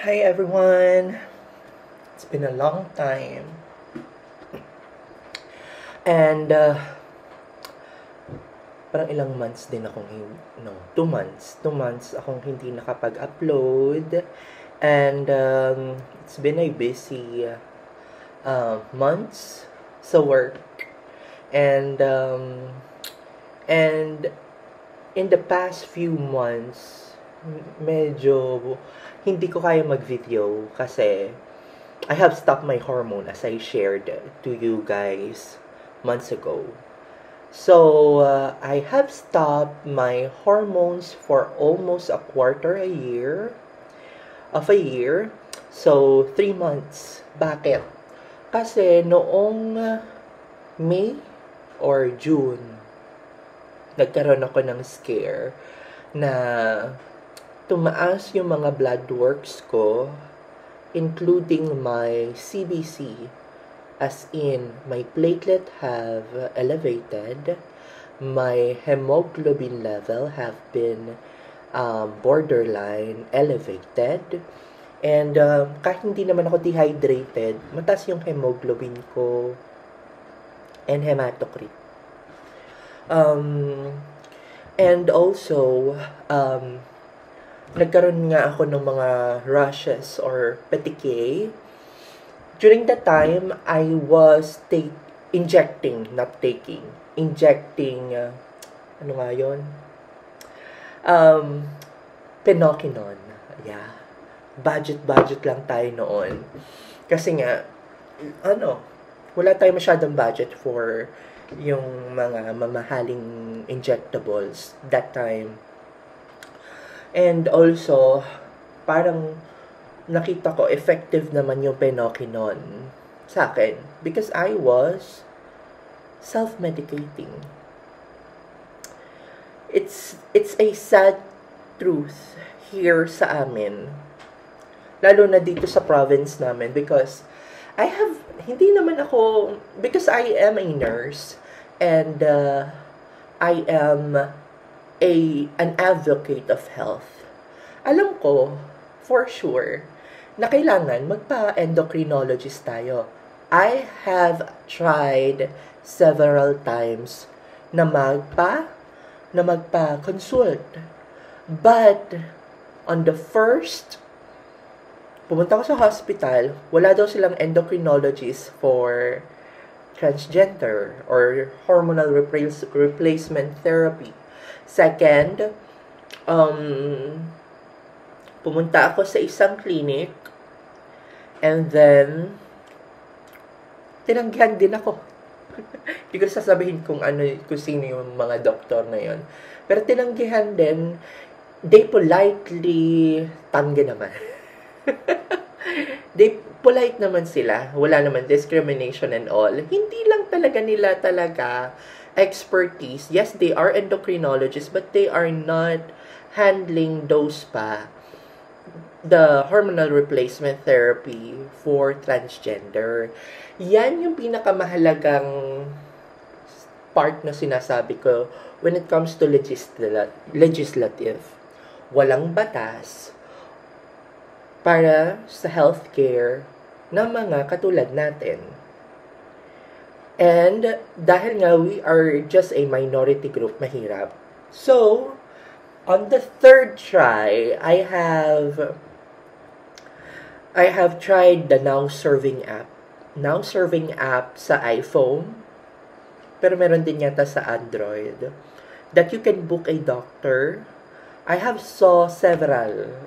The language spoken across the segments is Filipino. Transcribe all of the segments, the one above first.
Hi everyone! It's been a long time. And parang ilang months din akong no, 2 months. 2 months akong hindi nakapag-upload. And it's been a busy months sa work. And in the past few months, medyo hindi ko kaya mag-video kasi I have stopped my hormone as I shared to you guys months ago. So, I have stopped my hormones for almost a quarter a year of a year. So, 3 months. Bakit? Kasi noong May or June, nagkaroon ako ng scare na tumaas yung mga blood works ko, including my CBC, as in my platelet have elevated, my hemoglobin level have been borderline elevated, and kahit hindi naman ako dehydrated, mataas yung hemoglobin ko and hematocrit. And also, nagkaroon nga ako ng mga rashes or petechiae. During that time, I was injecting, ano nga yun? Penokinon. Yeah. Budget lang tayo noon. Kasi nga, wala tayo masyadong budget for yung mga mamahaling injectables that time. And also, parang nakita ko effective naman yung Penokinon sa akin because I was self-medicating. It's a sad truth here sa amin. Lalo na dito sa province namin because because I am a nurse and I am an advocate of health. Alam ko, for sure, na kailangan magpa-endocrinologist tayo. I have tried several times na magpa-consult. But, on the first, pumunta ko sa hospital, wala daw silang endocrinologist for transgender or hormonal replacement therapy. Second, pumunta ako sa isang clinic and then tinanggihan din ako. Hindi ko sasabihin kung sino yung mga doktor na yon. Pero tinanggihan din, they politely tanggi naman. They polite naman sila. Wala naman discrimination and all. Hindi lang nila expertise. Yes, they are endocrinologists, but they are not handling the hormonal replacement therapy for transgender. Yan yung pinakamahalagang part na sinasabi ko when it comes to legislative. Walang batas para sa healthcare ng mga katulad natin. And dahil nga we are just a minority group, mahirap. So, on the third try, I have tried the Now Serving app. Now Serving app sa iPhone, pero meron din yata sa Android, that you can book a doctor. I have saw several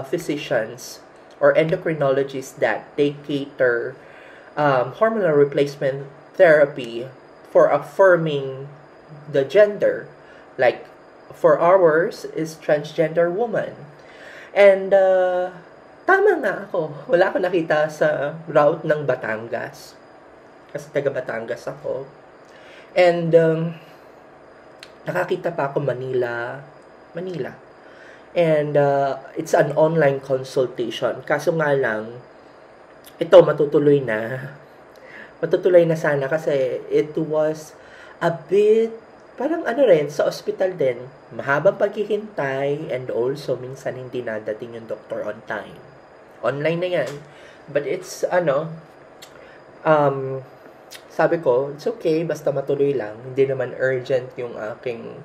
physicians or endocrinologists that they cater hormonal replacement therapy for affirming the gender. Like, for ours is transgender woman. And tama nga ako. Wala ako nakita sa route ng Batangas. Kasi taga Batangas ako. And nakakita pa ako Manila. And it's an online consultation. Kaso nga lang, ito matutuloy na sana kasi it was a bit parang ano rin, sa ospital din, mahabang paghihintay and also minsan hindi nadating yung doktor on time. Online na yan. But it's, um, sabi ko, it's okay, basta matuloy lang. Hindi naman urgent yung aking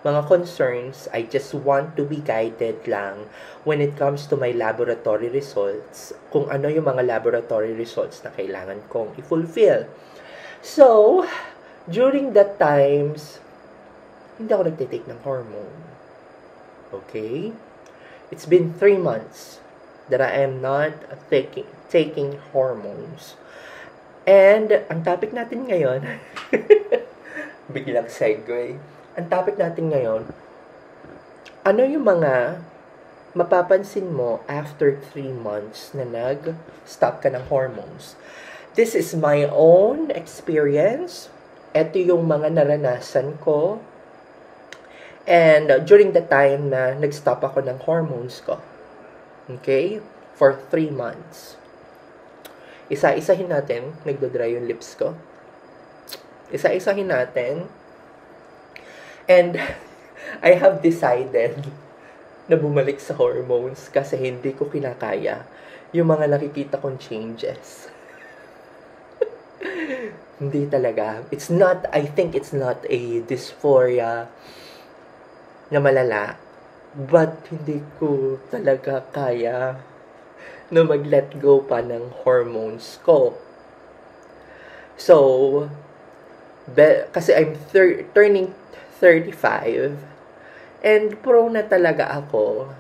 mga concerns. I just want to be guided lang when it comes to my laboratory results. Kung ano yung mga laboratory results na kailangan kong i-fulfill. So, during that times, hindi ako nagtitake ng hormone. Okay? It's been 3 months that I am not taking hormones. And, ang topic natin ngayon, biglang segue. Ang topic natin ngayon, ano yung mga mapapansin mo after 3 months na nag-stop ka ng hormones? This is my own experience. Ito yung mga naranasan ko. And during the time na nag-stop ako ng hormones ko. Okay? For 3 months. Isa-isahin natin. Nagdodry yung lips ko. Isa-isahin natin. And I have decided na bumalik sa hormones kasi hindi ko kinakaya yung mga nakikita kong changes. Hindi talaga. I think it's not a dysphoria na malala. But hindi ko talaga kaya na mag-let go pa ng hormones ko. So, kasi I'm turning 35 and prone na talaga ako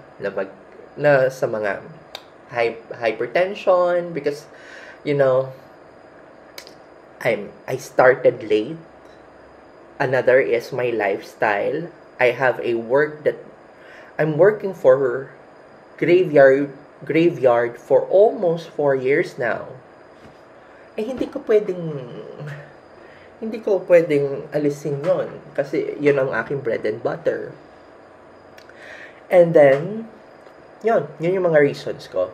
na sa mga hypertension because I started late. Another is my lifestyle. I have a work that I'm working for graveyard for almost 4 years now. Hindi ko pwedeng alisin yon kasi yun ang aking bread and butter. And then, yun yung mga reasons ko.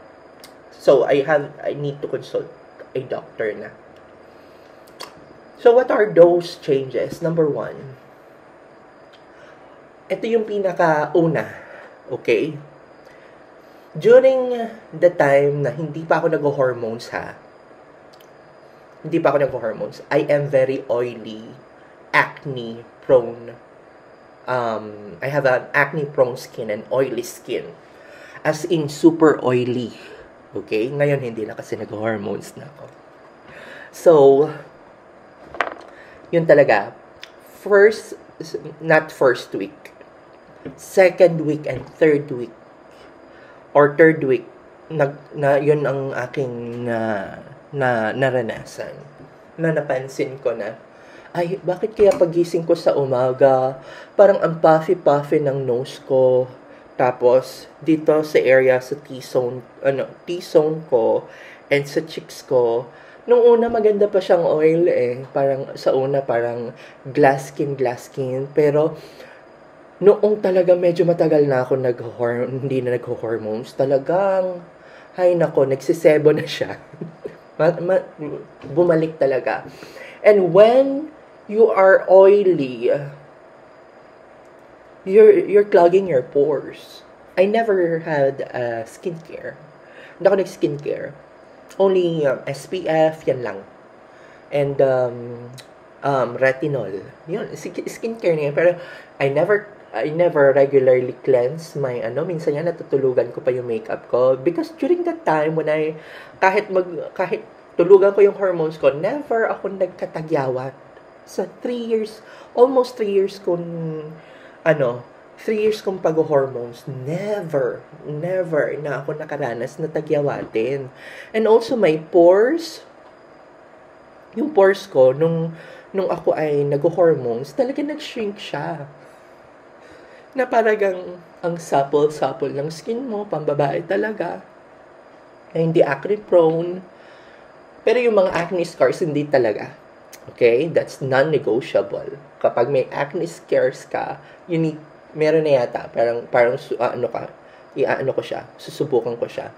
So, I need to consult a doctor na. So, what are those changes? Number 1, ito yung pinakauna, okay? During the time na hindi pa ako nag-hormones I am very oily, acne prone. I have an acne prone skin and oily skin. As in super oily. Okay? Ngayon hindi na kasi nag-hormones na ako. So, yun talaga. Not first week. Second week and third week. Or third week, yun ang aking naranasan. Na napansin ko na, ay, bakit kaya pagising ko sa umaga, parang ang puffy-puffy ng nose ko. Tapos, dito sa area sa T-zone ko, and sa cheeks ko, nung una maganda pa siyang oil Parang, sa una parang glass skin. Pero, noong talaga medyo matagal na ako hindi na nag-hormones, talagang, hay nako, nagsisebo na siya. Bumalik talaga. And when you are oily, you're clogging your pores. I never had skincare. Hindi ako nag-skincare. Only SPF, yan lang. And retinol. Yun, skincare niya. Pero I never regularly cleanse my minsan yan natutulugan ko pa yung makeup ko because during that time when kahit tulugan ko yung hormones ko, never ako nagkatagyawat. Sa 3 years, almost 3 years kong 3 years kong pag-hormones, never na ako nakaranas na tagyawatin. And also my pores, yung pores ko nung ako ay nag-hormones, talaga nag-shrink siya. Na paragang ang supple ng skin mo, pambabae talaga. Na hindi acne prone. Pero yung mga acne scars, hindi talaga. Okay? That's non-negotiable. Kapag may acne scars ka, meron na yata. Parang ko siya. Susubukan ko siya.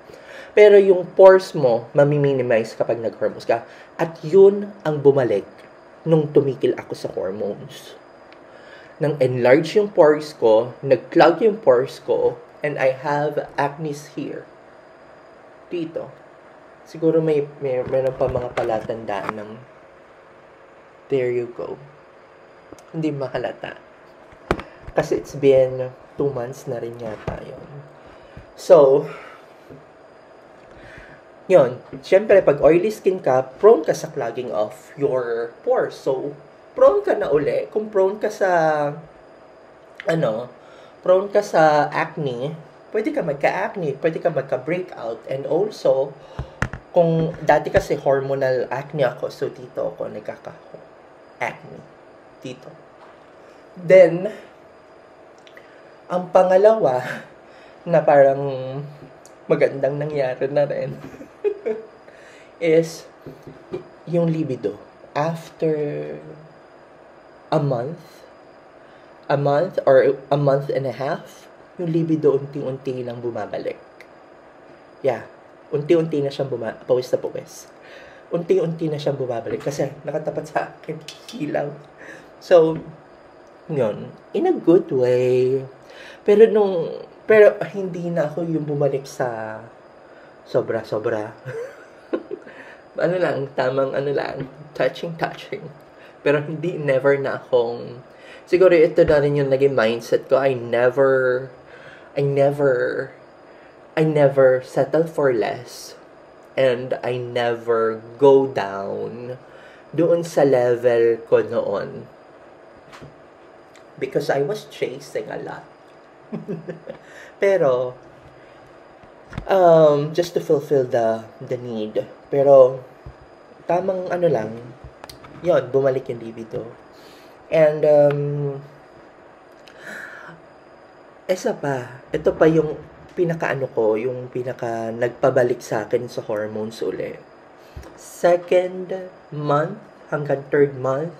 Pero yung pores mo, mamiminimize kapag nag-hormones ka. At yun ang bumalik nung tumigil ako sa hormones. nang enlarge yung pores ko, nag-clog yung pores ko, and I have acne here. Dito. Siguro meron pa mga palatandaan ng there you go. Hindi mahalata. Kasi it's been 2 months na rin yata yun. So, yun. Siyempre, pag oily skin ka, prone ka sa clogging of your pores. So, prone ka na uli. Kung prone ka sa, prone ka sa acne, pwede ka magka-acne, pwede ka magka-breakout. And also, kung dati kasi hormonal acne ako, so dito ako nagkaka-acne. Dito. Then, ang pangalawa, na parang magandang nangyari na rin, is yung libido. After a month or a month and a half, yung libido unti-unti lang bumabalik. Yeah. Unti-unti na siyang pawis na pawis. Unti-unti na siyang bumabalik kasi nakatapat sa akin ilaw. So, yun. In a good way. Pero hindi na ako yung bumalik sa sobra-sobra. Touching. Pero never na akong, siguro ito na rin yung naging mindset ko. I never settle for less. And I never go down doon sa level ko noon. Because I was chasing a lot. Pero, just to fulfill the need. Pero, tamang yon, bumalik yung libido. And, ito pa yung yung pinaka nagpabalik sa akin sa hormones uli. Second month hanggang third month,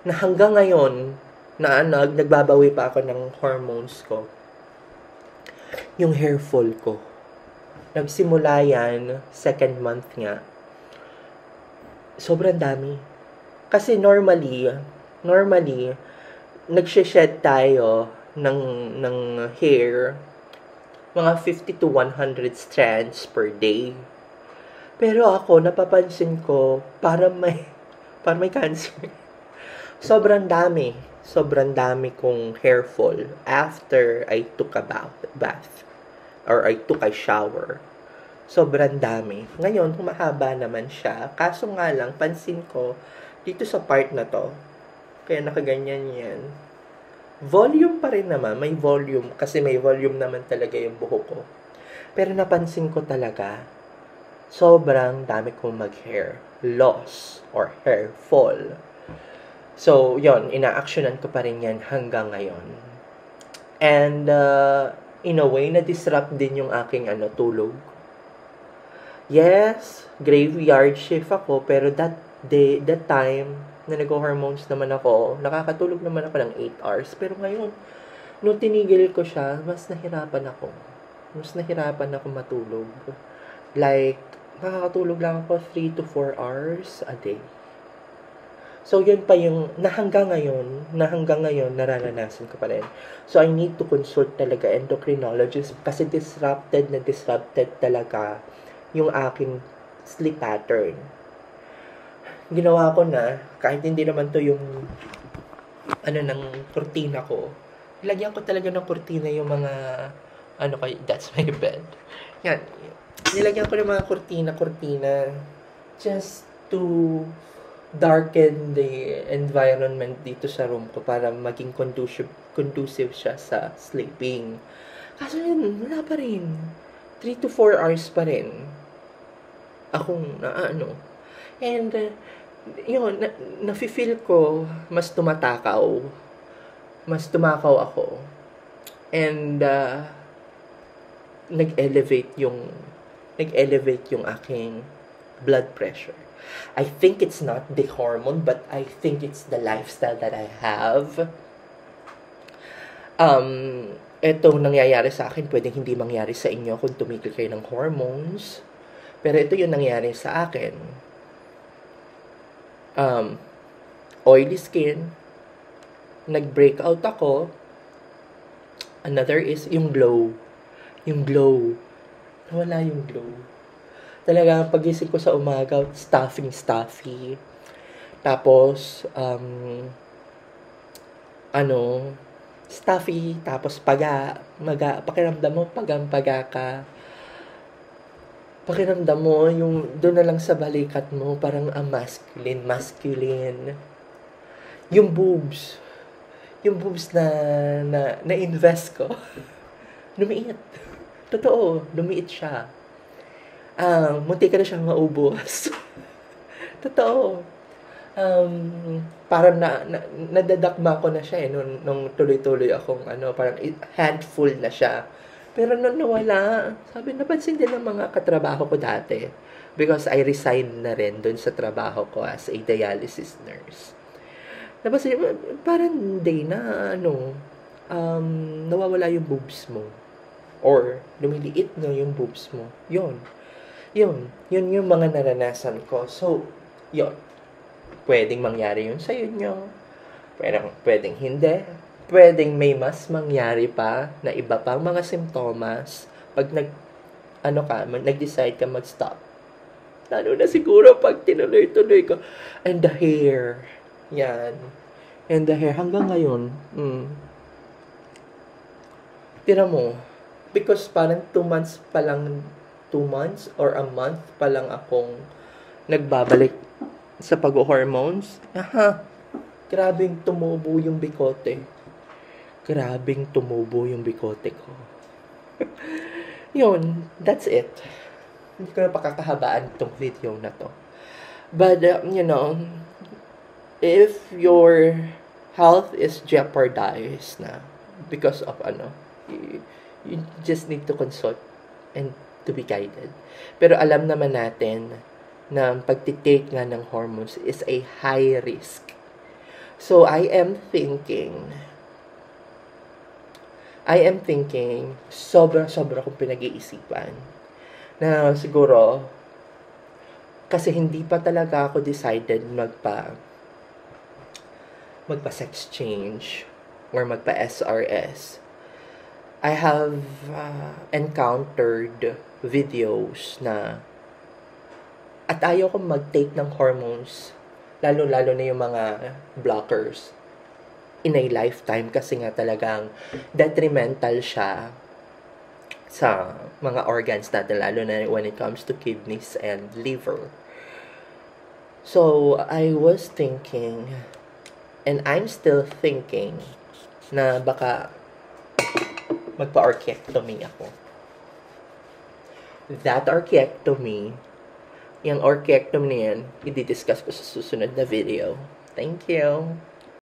na hanggang ngayon, nagbabawi pa ako ng hormones ko. Yung hair fall ko. Nagsimula yan, second month nga. Sobrang dami. Kasi normally, nagshe-shed tayo ng hair, mga 50 to 100 strands per day. Pero ako, napapansin ko, para may cancer. Sobrang dami kong hair fall after I took a bath or I took a shower. Sobrang dami. Ngayon, humahaba naman siya. Kaso nga lang, pansin ko, dito sa part na to, kaya nakaganyan yan, volume pa rin naman. May volume. Kasi may volume naman talaga yung buhok ko. Pero napansin ko talaga, sobrang dami kong mag-hair loss or hair fall. So, yon, ina-actionan ko pa rin yan hanggang ngayon. And, in a way, na-disrupt din yung aking tulog. Yes, graveyard shift ako, pero that time, na nag-hormones naman ako, nakakatulog naman ako ng 8 hours. Pero ngayon, nung tinigil ko siya, mas nahirapan ako matulog. Like, nakakatulog lang ako 3 to 4 hours a day. So, yun pa yung, na hanggang ngayon, nararanasan ko pa rin. So, I need to consult talaga endocrinologist kasi disrupted talaga yung aking sleep pattern. Ginawa ko na, kahit hindi naman to yung ng kurtina ko, ilagyan ko talaga ng kurtina yung mga that's my bed. Yan. Nilagyan ko ng mga kurtina just to darken the environment dito sa room ko para maging conducive siya sa sleeping. Kaso yun, wala pa rin. 3 to 4 hours pa rin akong And, yun, nafe-feel ko mas tumakaw ako. And, nag-elevate yung aking blood pressure. I think it's not the hormone, but I think it's the lifestyle that I have. Itong nangyayari sa akin, pwedeng hindi mangyari sa inyo kung tumigil kayo ng hormones. Pero ito yung nangyayari sa akin. Oily skin, nag-breakout ako. Another is yung glow. Yung glow. Nawala yung glow. Talaga, pagising ko sa umaga, stuffy. Tapos, stuffy, tapos pakiramdam mo, paga ka. Pakiramdam mo, yung doon na lang sa balikat mo, parang masculine. Yung boobs na-invest ko, lumiit. Totoo, lumiit siya. Munti ka na siyang maubos. Totoo. Parang nadadakma ko na siya nung tuloy-tuloy akong parang handful na siya. Pero nung nawala, napansin din ng mga katrabaho ko dati. Because I resigned na rin dun sa trabaho ko as a dialysis nurse. Napansin, parang day na nawawala yung boobs mo. Or lumiliit na yung boobs mo. Yun yung mga naranasan ko. So, yun. Pwedeng mangyari yun sa inyo. Pwedeng hindi. Pwedeng may mas mangyari pa na iba pang mga simptomas pag nag-decide ka mag-stop. Lalo na siguro pag tinuloy-tuloy ko. And the hair. Yan. And the hair. Hanggang ngayon. Tira mo. Because parang 2 months or a month pa lang akong nagbabalik sa pag-hormones. Grabing tumubo yung bikote. Ko. Yun, that's it. Hindi ko na pakakahabaan itong video na to. But, if your health is jeopardized na because of you just need to consult and to be guided. Pero alam naman natin na pagtitake nga ng hormones is a high risk. So, I am thinking, sobra kong pinag-iisipan na siguro, kasi hindi pa talaga ako decided magpa-sex change or magpa-SRS. I have encountered videos na at ayaw ko mag-take ng hormones, lalo na yung mga blockers in a lifetime kasi nga talagang detrimental siya sa mga organs natin, lalo na when it comes to kidneys and liver. So, I was thinking, and I'm still thinking, na baka magpa-orchiectomy ako. That orchiectomy, yung orchiectomy na yan, i-discuss ko sa susunod na video. Thank you!